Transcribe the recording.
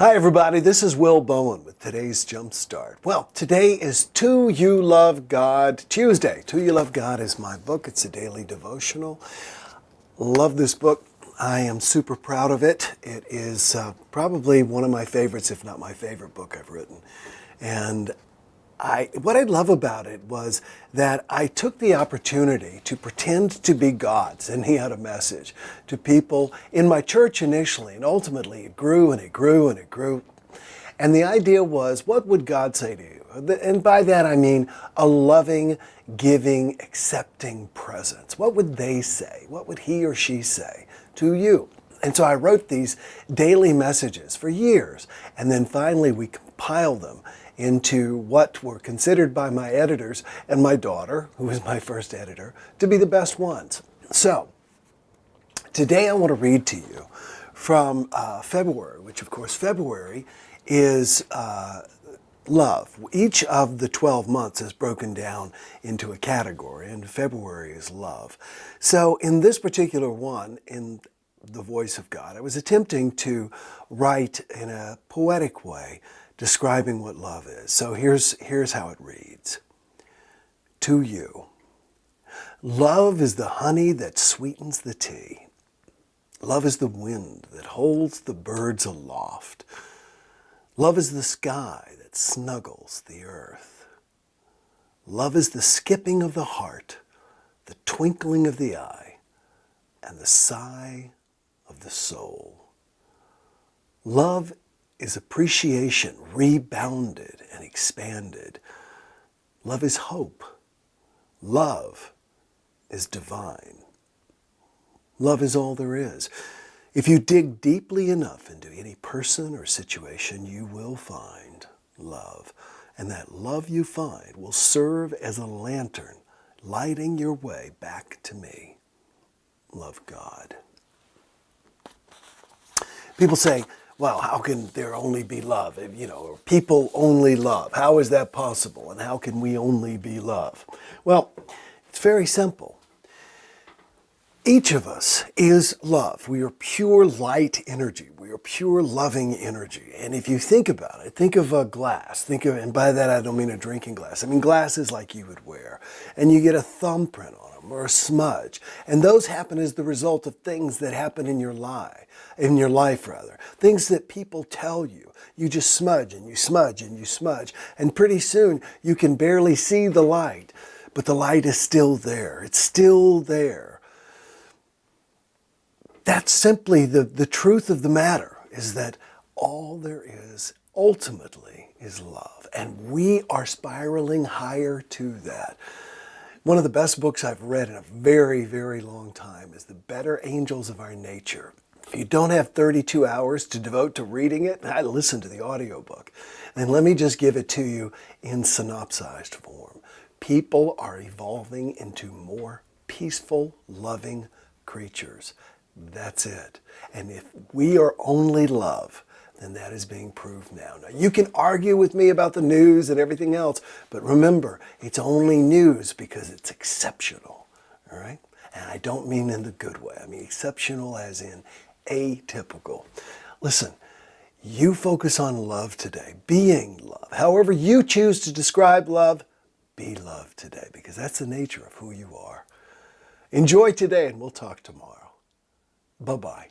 Hi everybody, this is Will Bowen with today's Jumpstart. Well, today is To You Love God Tuesday. To You Love God is my book. It's a daily devotional. Love this book. I am super proud of it. It is probably one of my favorites, if not my favorite book I've written. And what I love about it was that I took the opportunity to pretend to be God, sending out a message to people in my church initially, and ultimately it grew and it grew and it grew. And the idea was, what would God say to you? And by that I mean a loving, giving, accepting presence. What would they say? What would he or she say to you? And so I wrote these daily messages for years, and then finally we compiled them into what were considered by my editors and my daughter, who was my first editor, to be the best ones. So today I want to read to you from February, which of course February is love. Each of the 12 months is broken down into a category, and February is love. So in this particular one, in the voice of God, I was attempting to write in a poetic way, describing what love is. So here's how it reads. To you. Love is the honey that sweetens the tea. Love is the wind that holds the birds aloft. Love is the sky that snuggles the earth. Love is the skipping of the heart, the twinkling of the eye, and the sigh of the soul. Love is appreciation rebounded and expanded. Love is hope. Love is divine. Love is all there is. If you dig deeply enough into any person or situation, you will find love. And that love you find will serve as a lantern, lighting your way back to me. Love God. People say, well, how can there only be love? Or people only love. How is that possible? And how can we only be love? Well, it's very simple. Each of us is love. We are pure light energy. We are pure loving energy. And if you think about it, think of a glass. And by that I don't mean a drinking glass. I mean glasses like you would wear. And you get a thumbprint on them or a smudge. And those happen as the result of things that happen in your life. Things that people tell you. You just smudge and you smudge and you smudge. And pretty soon you can barely see the light. But the light is still there. It's still there. That's simply the truth of the matter, is that all there is ultimately is love. And we are spiraling higher to that. One of the best books I've read in a very, very long time is The Better Angels of Our Nature. If you don't have 32 hours to devote to reading it, I listen to the audiobook. And let me just give it to you in synopsized form. People are evolving into more peaceful, loving creatures. That's it. And if we are only love, then that is being proved now. Now, you can argue with me about the news and everything else, but remember, it's only news because it's exceptional, all right? And I don't mean in the good way. I mean exceptional as in atypical. Listen, you focus on love today, being love. However you choose to describe love, be love today, because that's the nature of who you are. Enjoy today, and we'll talk tomorrow. Bye-bye.